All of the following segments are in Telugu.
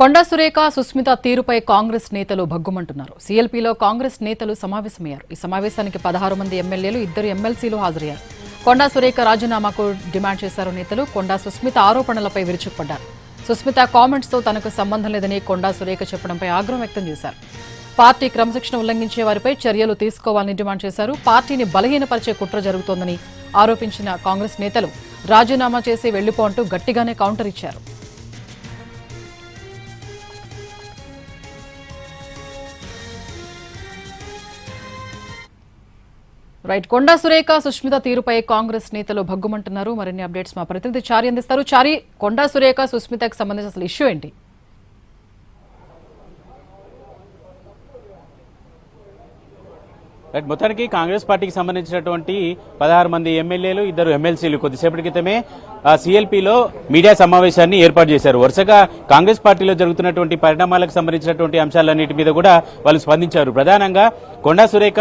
కొండా సురేఖ సుస్మిత తీరుపై కాంగ్రెస్ నేతలు భగ్గుమంటున్నారు. సీఎల్పీలో కాంగ్రెస్ నేతలు సమావేశమయ్యారు. ఈ సమావేశానికి 16 మంది ఎమ్మెల్యేలు, 2 ఎమ్మెల్సీలు హాజరయ్యారు. కొండా సురేఖ రాజీనామాకు డిమాండ్ చేశారు నేతలు. కొండా సుస్మిత ఆరోపణలపై విరుచుకుపడ్డారు. సుస్మిత కామెంట్స్ తో తనకు సంబంధం లేదని కొండా సురేఖ చెప్పడంపై ఆగ్రహం వ్యక్తం చేశారు. పార్టీ క్రమశిక్షణ ఉల్లంఘించే వారిపై చర్యలు తీసుకోవాలని డిమాండ్ చేశారు. పార్టీని బలహీనపరిచే కుట్ర జరుగుతోందని ఆరోపించిన కాంగ్రెస్ నేతలు రాజీనామా చేసి వెళ్లిపో అంటూ గట్టిగానే కౌంటర్ ఇచ్చారు. రైట్, కొండా సురేఖ సుస్మిత తీరుపై కాంగ్రెస్ నేతలు భగ్గుమంటున్నారు. మరిన్ని అప్డేట్స్ మా ప్రతినిధి చారి అందిస్తారు. చారి, కొండా సురేఖ సుస్మితకు సంబంధించి అసలు ఇష్యూ ఏంటి? రైట్, మొత్తానికి కాంగ్రెస్ పార్టీకి సంబంధించినటువంటి 16 మంది ఎమ్మెల్యేలు, 2 ఎమ్మెల్సీలు కొద్దిసేపటి క్రితమే సీఎల్పీలో మీడియా సమావేశాన్ని ఏర్పాటు చేశారు. వరుసగా కాంగ్రెస్ పార్టీలో జరుగుతున్నటువంటి పరిణామాలకు సంబంధించినటువంటి అంశాలన్నిటి మీద కూడా వాళ్ళు స్పందించారు. ప్రధానంగా కొండా సురేఖ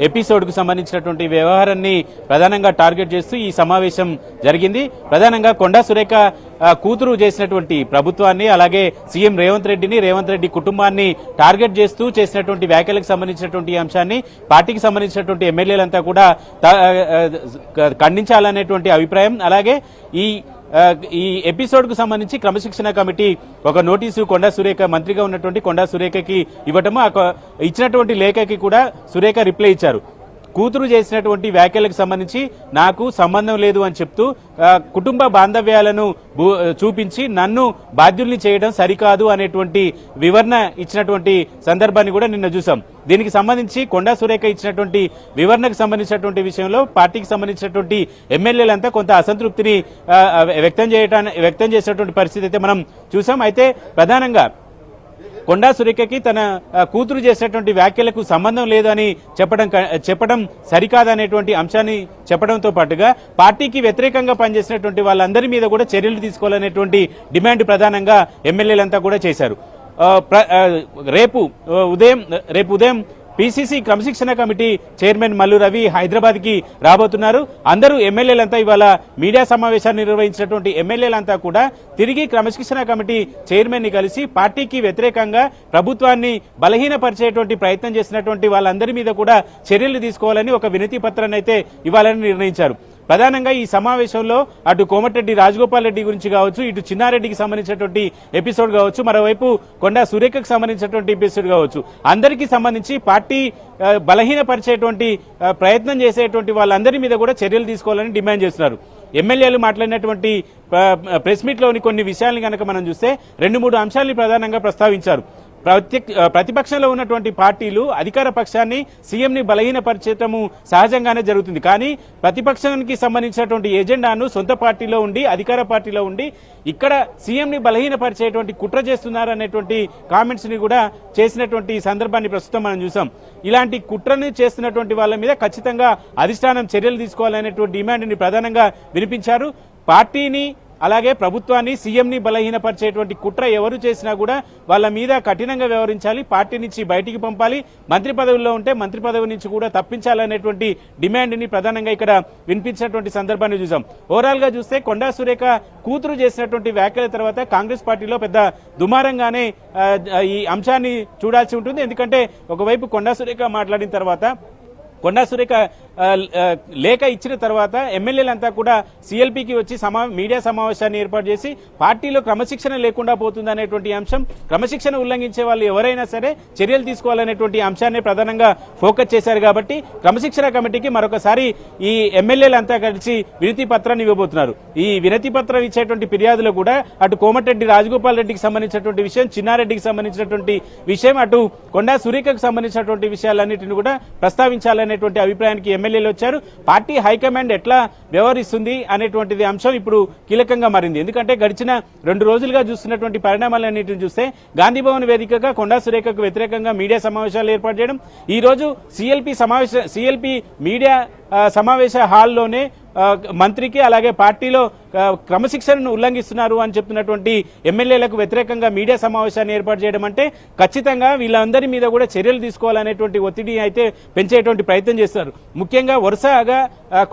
ఎపిసోడ్కు సంబంధించినటువంటి వ్యవహారాన్ని ప్రధానంగా టార్గెట్ చేస్తూ ఈ సమావేశం జరిగింది. ప్రధానంగా కొండా సురేఖ కూతురు చేసినటువంటి ప్రభుత్వాన్ని, అలాగే సీఎం రేవంత్ రెడ్డి కుటుంబాన్ని టార్గెట్ చేస్తూ చేసినటువంటి వ్యాఖ్యలకు సంబంధించినటువంటి అంశాన్ని పార్టీకి సంబంధించినటువంటి ఎమ్మెల్యేలంతా కూడా ఖండించాలనేటువంటి అభిప్రాయం. అలాగే ఈ ఎపిసోడ్ కు సంబంధించి క్రమశిక్షణ కమిటీ ఒక నోటీసు కొండా సురేఖ మంత్రిగా ఉన్నటువంటి కొండా సురేఖకి ఇవ్వటము, ఇచ్చినటువంటి లేఖకి కూడా సురేఖ రిప్లై ఇచ్చారు. కూతురు చేసినటువంటి వ్యాఖ్యలకు సంబంధించి నాకు సంబంధం లేదు అని చెప్తూ కుటుంబ బాంధవ్యాలను చూపించి నన్ను బాధ్యుల్ని చేయడం సరికాదు అనేటువంటి వివరణ ఇచ్చినటువంటి సందర్భాన్ని కూడా నిన్న చూసాం. దీనికి సంబంధించి కొండా సురేఖ ఇచ్చినటువంటి వివరణకు సంబంధించినటువంటి విషయంలో పార్టీకి సంబంధించినటువంటి ఎమ్మెల్యేలంతా కొంత అసంతృప్తిని వ్యక్తం చేసినటువంటి పరిస్థితి అయితే మనం చూసాం. అయితే ప్రధానంగా కొండా సురేఖకి తన కూతురు చేసినటువంటి వ్యాఖ్యలకు సంబంధం లేదని చెప్పడం సరికాదనేటువంటి అంశాన్ని చెప్పడంతో పాటుగా పార్టీకి వ్యతిరేకంగా పనిచేసినటువంటి వాళ్ళందరి మీద కూడా చర్యలు తీసుకోవాలనేటువంటి డిమాండ్ ప్రధానంగా ఎమ్మెల్యేలంతా కూడా చేశారు. రేపు ఉదయం పీసీసీ క్రమశిక్షణ కమిటీ చైర్మన్ మల్లు రవి హైదరాబాద్ కి రాబోతున్నారు. అందరూ ఎమ్మెల్యేలంతా ఇవాళ మీడియా సమావేశాన్ని నిర్వహించినటువంటి ఎమ్మెల్యేలంతా కూడా తిరిగి క్రమశిక్షణ కమిటీ చైర్మన్ ని కలిసి పార్టీకి వ్యతిరేకంగా ప్రభుత్వాన్ని బలహీనపరిచేటువంటి ప్రయత్నం చేసినటువంటి వాళ్ళందరి మీద కూడా చర్యలు తీసుకోవాలని ఒక వినతి పత్రాన్ని అయితే ఇవ్వాలని నిర్ణయించారు. ప్రధానంగా ఈ సమావేశంలో అటు కోమటిరెడ్డి రాజగోపాల్ రెడ్డి గురించి కావచ్చు, ఇటు చిన్నారెడ్డికి సంబంధించినటువంటి ఎపిసోడ్ కావచ్చు, మరోవైపు కొండా సురేఖకు సంబంధించినటువంటి ఎపిసోడ్ కావచ్చు, అందరికీ సంబంధించి పార్టీ బలహీనపరిచేటువంటి ప్రయత్నం చేసేటువంటి వాళ్ళందరి మీద కూడా చర్యలు తీసుకోవాలని డిమాండ్ చేస్తున్నారు. ఎమ్మెల్యేలు మాట్లాడినటువంటి ప్రెస్ మీట్ లోని కొన్ని విషయాలను కనుక మనం చూస్తే 2-3 అంశాలని ప్రధానంగా ప్రస్తావించారు. ప్రతిపక్షంలో ఉన్నటువంటి పార్టీలు అధికార పక్షాన్ని, సీఎంని బలహీనపరిచటము సహజంగానే జరుగుతుంది. కానీ ప్రతిపక్షానికి సంబంధించినటువంటి ఎజెండాను సొంత పార్టీలో ఉండి, అధికార పార్టీలో ఉండి ఇక్కడ సీఎంని బలహీనపరిచేటువంటి కుట్ర చేస్తున్నారు అనేటువంటి కామెంట్స్ ని కూడా చేసినటువంటి సందర్భాన్ని ప్రస్తుతం మనం చూసాం. ఇలాంటి కుట్రని చేస్తున్నటువంటి వాళ్ళ మీద ఖచ్చితంగా అధిష్టానం చర్యలు తీసుకోవాలనేటువంటి డిమాండ్ ని ప్రధానంగా వినిపించారు. పార్టీని, అలాగే ప్రభుత్వాన్ని, సీఎంని బలహీనపరిచేటువంటి కుట్ర ఎవరు చేసినా కూడా వాళ్ళ మీద కఠినంగా వ్యవహరించాలి, పార్టీ నుంచి బయటికి పంపాలి, మంత్రి పదవుల్లో ఉంటే మంత్రి పదవి నుంచి కూడా తప్పించాలనేటువంటి డిమాండ్ ని ప్రధానంగా ఇక్కడ వినిపించినటువంటి సందర్భాన్ని చూసాం. ఓవరాల్ గా చూస్తే కొండా సురేఖ కూతురు చేసినటువంటి వ్యాఖ్యల తర్వాత కాంగ్రెస్ పార్టీలో పెద్ద దుమారంగానే ఈ అంశాన్ని చూడాల్సి ఉంటుంది. ఎందుకంటే ఒకవైపు కొండా సురేఖ మాట్లాడిన తర్వాత, కొండా సురేఖ లేఖ ఇచ్చిన తర్వాత ఎమ్మెల్యేలంతా కూడా సీఎల్పీకి వచ్చి మీడియా సమావేశాన్ని ఏర్పాటు చేసి పార్టీలో క్రమశిక్షణ లేకుండా పోతుందనేటువంటి అంశం, క్రమశిక్షణ ఉల్లంఘించే వాళ్ళు ఎవరైనా సరే చర్యలు తీసుకోవాలనేటువంటి అంశాన్ని ప్రధానంగా ఫోకస్ చేశారు. కాబట్టి క్రమశిక్షణ కమిటీకి మరొకసారి ఈ ఎమ్మెల్యేలంతా కలిసి వినతి పత్రాన్ని ఇవ్వబోతున్నారు. ఈ వినతి పత్రం ఇచ్చేటువంటి ఫిర్యాదులో కూడా అటు కోమటిరెడ్డి రాజగోపాల్ రెడ్డికి సంబంధించినటువంటి విషయం, చిన్నారెడ్డికి సంబంధించినటువంటి విషయం, అటు కొండా సురేఖకు సంబంధించినటువంటి విషయాలన్నింటినీ కూడా ప్రస్తావించాలనేటువంటి అభిప్రాయానికి ఎమ్మెల్యేలు వచ్చారు. పార్టీ హైకమాండ్ ఎట్లా వ్యవహరిస్తుంది అనేటువంటిది అంశం ఇప్పుడు కీలకంగా మారింది. ఎందుకంటే గడిచిన 2 రోజులుగా చూస్తున్నటువంటి పరిణామాలన్నింటిని చూస్తే గాంధీ భవన్ వేదికగా కొండా సురేఖకు వ్యతిరేకంగా మీడియా సమావేశాలు ఏర్పాటు చేయడం, ఈ రోజు సీఎల్పీ మీడియా సమావేశ హాల్లోనే మంత్రికి, అలాగే పార్టీలో క్రమశిక్షణను ఉల్లంఘిస్తున్నారు అని చెప్తున్నటువంటి ఎమ్మెల్యేలకు వ్యతిరేకంగా మీడియా సమావేశాన్ని ఏర్పాటు చేయడం అంటే ఖచ్చితంగా వీళ్ళందరి మీద కూడా చర్యలు తీసుకోవాలనేటువంటి ఒత్తిడి అయితే పెంచేటువంటి ప్రయత్నం చేస్తారు. ముఖ్యంగా వరుసగా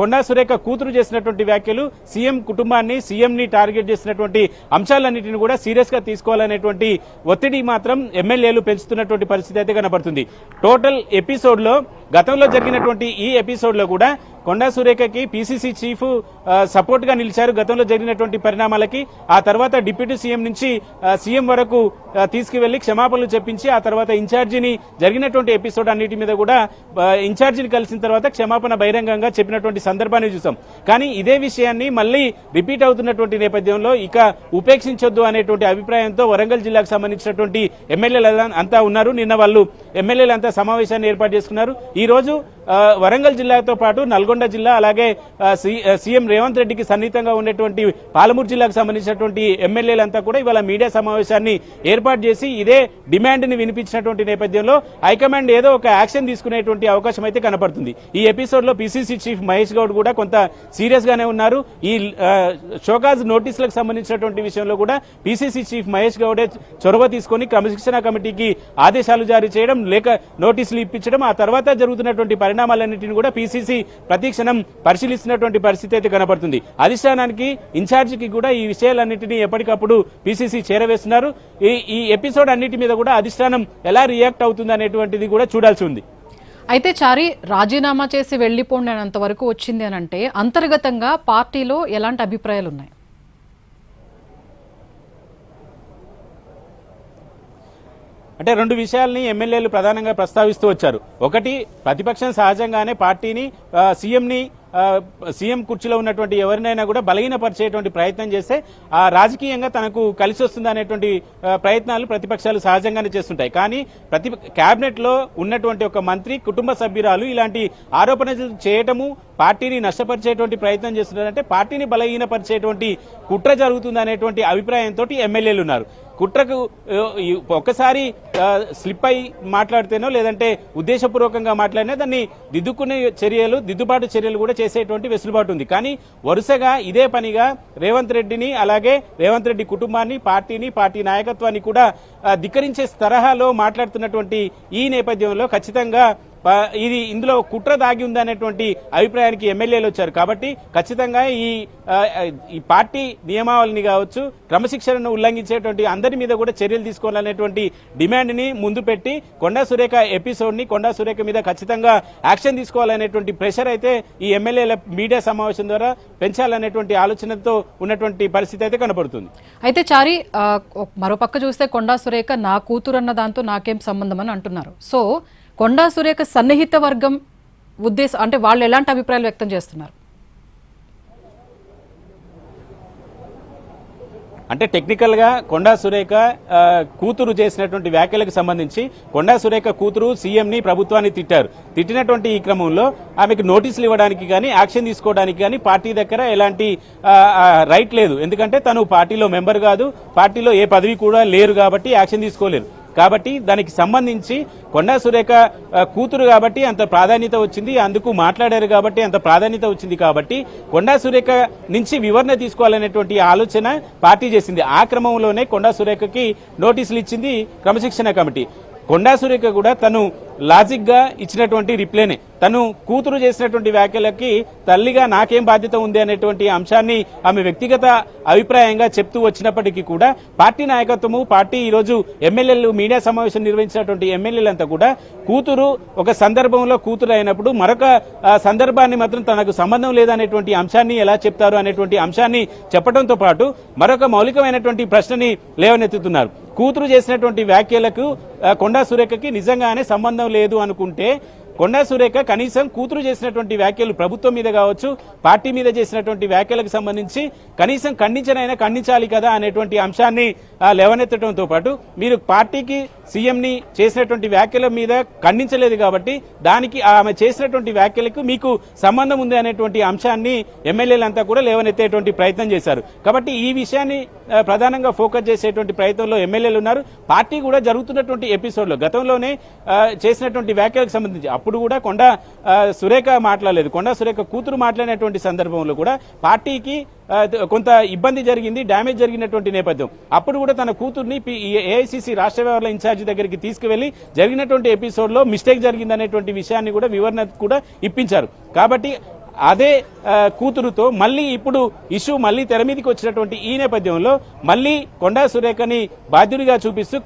కొండా సురేఖ కూతురు చేసినటువంటి వ్యాఖ్యలు సీఎం కుటుంబాన్ని సీఎంని టార్గెట్ చేసినటువంటి అంశాలన్నింటినీ కూడా సీరియస్ గా తీసుకోవాలనేటువంటి ఒత్తిడి మాత్రం ఎమ్మెల్యేలు పెంచుతున్నటువంటి పరిస్థితి అయితే కనబడుతుంది. టోటల్ ఎపిసోడ్ లో గతంలో జరిగినటువంటి ఈ ఎపిసోడ్ లో కూడా కొండా సురేఖకి పీసీసీ చీఫ్ సపోర్ట్ గా నిలిచారు. గతంలో జరిగినటువంటి పరిణామాలకి ఆ తర్వాత డిప్యూటీ సీఎం నుంచి సీఎం వరకు తీసుకువెళ్లి క్షమాపణలు చెప్పించి ఆ తర్వాత ఇన్ఛార్జిని జరిగినటువంటి ఎపిసోడ్ అన్నిటి మీద కూడా ఇన్ఛార్జిని కలిసిన తర్వాత క్షమాపణ బహిరంగంగా చెప్పినటువంటి సందర్భాన్ని చూసాం. కానీ ఇదే విషయాన్ని మళ్ళీ రిపీట్ అవుతున్నటువంటి నేపథ్యంలో ఇక ఉపేక్షించొద్దు అనేటువంటి అభిప్రాయంతో వరంగల్ జిల్లాకు సంబంధించినటువంటి ఎమ్మెల్యేలు అంతా ఉన్నారు. నిన్న వాళ్ళు ఎమ్మెల్యేలు అంతా సమావేశాన్ని ఏర్పాటు చేసుకున్నారు. ఈ రోజు వరంగల్ జిల్లాతో పాటు నల్గొండ జిల్లా అలాగే సీఎం రేవంత్ రెడ్డికి సన్నిహితంగా ఉండేటువంటి పాలమూరు జిల్లాకు సంబంధించినటువంటి ఎమ్మెల్యేలంతా కూడా ఇవాళ మీడియా సమావేశాన్ని ఏర్పాటు చేసి ఇదే డిమాండ్ ని వినిపించినటువంటి నేపథ్యంలో హైకమాండ్ ఏదో ఒక యాక్షన్ తీసుకునేటువంటి అవకాశం అయితే కనపడుతుంది. ఈ ఎపిసోడ్ లో పీసీసీ చీఫ్ మహేష్ గౌడ్ కూడా కొంత సీరియస్ గానే ఉన్నారు. ఈ షోకాజ్ నోటీసులకు సంబంధించినటువంటి విషయంలో కూడా పీసీసీ చీఫ్ మహేష్ గౌడే చొరవ తీసుకుని క్రమశిక్షణ కమిటీకి ఆదేశాలు జారీ చేయడం లేక నోటీసులు ఇప్పించడం ఆ తర్వాత జరుగుతున్నటువంటి పరిణామాలన్నింటినీ కూడా పీసీసీ ప్రతిక్షణం పరిశీలిస్తున్నటువంటి పరిస్థితి అయితే కనబడుతుంది. అధిష్టానానికి ఇన్ఛార్జికి కూడా ఈ విషయాలన్నింటినీ ఎప్పటికప్పుడు పీసీసీ చేరవేస్తున్నారు. ఈ ఎపిసోడ్ అన్నిటి మీద కూడా అధిష్టానం ఎలా రియాక్ట్ అవుతుంది అనేటువంటిది కూడా చూడాల్సి ఉంది. అయితే చారి రాజీనామా చేసి వెళ్లిపోండి అనేంత వరకు వచ్చింది అని అంటే అంతర్గతంగా పార్టీలో ఎలాంటి అభిప్రాయాలు ఉన్నాయి? అంటే రెండు విషయాల్ని ఎమ్మెల్యేలు ప్రధానంగా ప్రస్తావిస్తూ వచ్చారు. ఒకటి, ప్రతిపక్షం సహజంగానే పార్టీని సీఎం కుర్చీలో ఉన్నటువంటి ఎవరినైనా కూడా బలహీనపరిచేటువంటి ప్రయత్నం చేస్తే ఆ రాజకీయంగా తనకు కలిసి వస్తుంది అనేటువంటి ప్రయత్నాలు ప్రతిపక్షాలు సహజంగానే చేస్తుంటాయి. కానీ కేబినెట్ లో ఉన్నటువంటి ఒక మంత్రి కుటుంబ సభ్యురాలు ఇలాంటి ఆరోపణలు చేయటము పార్టీని నష్టపరిచేటువంటి ప్రయత్నం చేస్తున్నారంటే పార్టీని బలహీనపరిచేటువంటి కుట్ర జరుగుతుంది అనేటువంటి అభిప్రాయంతో ఎమ్మెల్యేలు ఉన్నారు. కుట్రకు ఒక్కసారి స్లిప్ అయి మాట్లాడితేనో లేదంటే ఉద్దేశపూర్వకంగా మాట్లాడినా దాన్ని దిద్దుకునే చర్యలు దిద్దుబాటు చర్యలు కూడా చేసేటువంటి వెసులుబాటు ఉంది. కానీ వరుసగా ఇదే పనిగా రేవంత్ రెడ్డిని అలాగే రేవంత్ రెడ్డి కుటుంబాన్ని పార్టీని పార్టీ నాయకత్వాన్ని కూడా ధిక్కరించే తరహాలో మాట్లాడుతున్నటువంటి ఈ నేపథ్యంలో ఖచ్చితంగా ఇందులో కుట్ర దాగి ఉందనేటువంటి అభిప్రాయానికి ఎమ్మెల్యేలు వచ్చారు. కాబట్టి ఖచ్చితంగా ఈ పార్టీ నియమావళిని కావచ్చు క్రమశిక్షణను ఉల్లంఘించేటువంటి అందరి మీద కూడా చర్యలు తీసుకోవాలనేటువంటి డిమాండ్ ని ముందు పెట్టి కొండా సురేఖ ఎపిసోడ్ ని కొండా సురేఖ మీద ఖచ్చితంగా యాక్షన్ తీసుకోవాలనేటువంటి ప్రెషర్ అయితే ఈ ఎమ్మెల్యేల మీడియా సమావేశం ద్వారా పెంచాలనేటువంటి ఆలోచనతో ఉన్నటువంటి పరిస్థితి అయితే కనబడుతుంది. అయితే చారి మరోపక్క చూస్తే కొండా సురేఖ నా కూతురు అన్న దాంతో నాకేం సంబంధం అని అంటున్నారు. సో కొండా సురేఖ సన్నిహిత వర్గం ఉద్దేశం అంటే వాళ్ళు ఎలాంటి అభిప్రాయాలు వ్యక్తం చేస్తున్నారు? అంటే టెక్నికల్ గా కొండా సురేఖ కూతురు చేసినటువంటి వ్యాఖ్యలకు సంబంధించి కొండా సురేఖ కూతురు సీఎంని ప్రభుత్వాన్ని తిట్టినటువంటి ఈ క్రమంలో ఆమెకు నోటీసులు ఇవ్వడానికి కానీ యాక్షన్ తీసుకోవడానికి కానీ పార్టీ దగ్గర ఎలాంటి రైట్ లేదు. ఎందుకంటే తను పార్టీలో మెంబర్ కాదు, పార్టీలో ఏ పదవి కూడా లేరు కాబట్టి యాక్షన్ తీసుకోలేరు. కాబట్టి దానికి సంబంధించి కొండా సురేఖ కూతురు కాబట్టి అంత ప్రాధాన్యత వచ్చింది, అందుకు మాట్లాడారు కాబట్టి అంత ప్రాధాన్యత వచ్చింది. కాబట్టి కొండా సురేఖ నుంచి వివరణ తీసుకోవాలనేటువంటి ఆలోచన పార్టీ చేసింది. ఆ క్రమంలోనే కొండా సురేఖకి నోటీసులు ఇచ్చింది క్రమశిక్షణ కమిటీ. కొండా సురేఖ కూడా తను లాజిక్ గా ఇచ్చినటువంటి రిప్లైనే తను కూతురు చేసినటువంటి వ్యాఖ్యలకి తల్లిగా నాకేం బాధ్యత ఉంది అనేటువంటి అంశాన్ని ఆమె వ్యక్తిగత అభిప్రాయంగా చెప్తూ వచ్చినప్పటికీ కూడా పార్టీ నాయకత్వము పార్టీ ఈరోజు ఎమ్మెల్యేలు మీడియా సమావేశం నిర్వహించినటువంటి ఎమ్మెల్యేలంతా కూడా కూతురు ఒక సందర్భంలో కూతురు అయినప్పుడు మరొక సందర్భాన్ని మాత్రం తనకు సంబంధం లేదనేటువంటి అంశాన్ని ఎలా చెప్తారు అనేటువంటి అంశాన్ని చెప్పడంతో పాటు మరొక మౌలికమైనటువంటి ప్రశ్నని లేవనెత్తుతున్నారు. కూతురు చేసినటువంటి వ్యాఖ్యలకు కొండా సురేఖకి నిజంగానే సంబంధం లేదు అనుకుంటే కొండా సురేఖ కనీసం కూతురు చేసినటువంటి వ్యాఖ్యలు ప్రభుత్వం మీద కావచ్చు పార్టీ మీద చేసినటువంటి వ్యాఖ్యలకు సంబంధించి కనీసం ఖండించాలి కదా అనేటువంటి అంశాన్ని లేవనెత్తడంతో పాటు మీరు పార్టీకి సీఎంని చేసినటువంటి వ్యాఖ్యల మీద ఖండించలేదు కాబట్టి దానికి ఆమె చేసినటువంటి వ్యాఖ్యలకు మీకు సంబంధం ఉంది అనేటువంటి అంశాన్ని ఎమ్మెల్యేలంతా కూడా లేవనెత్తేటువంటి ప్రయత్నం చేశారు. కాబట్టి ఈ విషయాన్ని ప్రధానంగా ఫోకస్ చేసేటువంటి ప్రయత్నంలో ఎమ్మెల్యేలు ఉన్నారు. పార్టీ కూడా జరుగుతున్నటువంటి ఎపిసోడ్లో గతంలోనే చేసినటువంటి వ్యాఖ్యలకు సంబంధించి అప్పుడు కూడా కొండా సురేఖ మాట్లాడలేదు. కొండా సురేఖ కూతురు మాట్లాడినటువంటి సందర్భంలో కూడా పార్టీకి కొంత ఇబ్బంది జరిగింది, డ్యామేజ్ జరిగినటువంటి నేపథ్యం. అప్పుడు కూడా తన కూతుర్ని ఏఐసిసి రాష్ట్ర వ్యవహారాల ఇన్ఛార్జి దగ్గరికి తీసుకువెళ్లి జరిగినటువంటి ఎపిసోడ్ లో మిస్టేక్ జరిగిందనేటువంటి విషయాన్ని కూడా వివరణ కూడా ఇప్పించారు. కాబట్టి అదే కూతురుతో మళ్ళీ ఇప్పుడు ఇష్యూ మళ్ళీ తెర మీదకి వచ్చినటువంటి ఈ నేపథ్యంలో మళ్ళీ కొండా సురేఖని బాధ్యుడిగా చూపిస్తూ